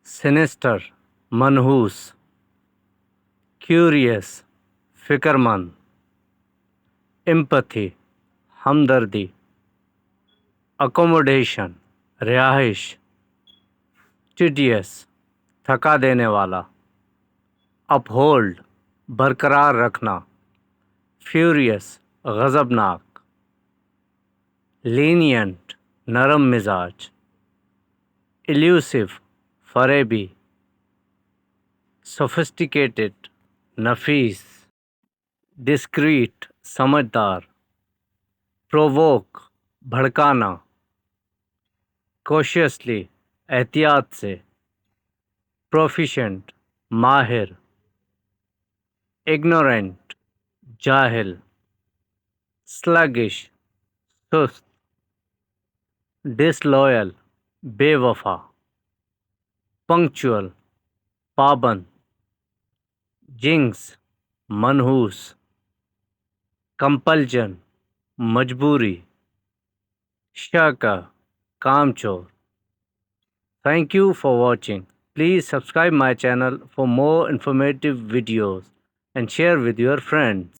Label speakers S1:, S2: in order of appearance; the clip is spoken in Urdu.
S1: سینسٹر منحوس، کیوریس فکر مند، امپتھی ہمدردی، اکوموڈیشن رہائش، ٹیڈیس تھکا دینے والا، اپہولڈ برقرار رکھنا، فیوریس غضبناک، لینینٹ نرم مزاج، ایلیوسو فریبی، سوفسٹیکیٹڈ نفیس، ڈسکریٹ سمجھدار، پروووک بھڑکانا، کوشیسلی احتیاط سے، پروفیشنٹ ماہر، اگنورینٹ جاہل، سلگش سست، ڈس لوئل بے وفا، پنکچوئل پابند، جنکس منحوس، کمپلجن مجبوری، شاکا کامچور. Thank you for watching. Please subscribe my channel for more informative videos and share with your friends.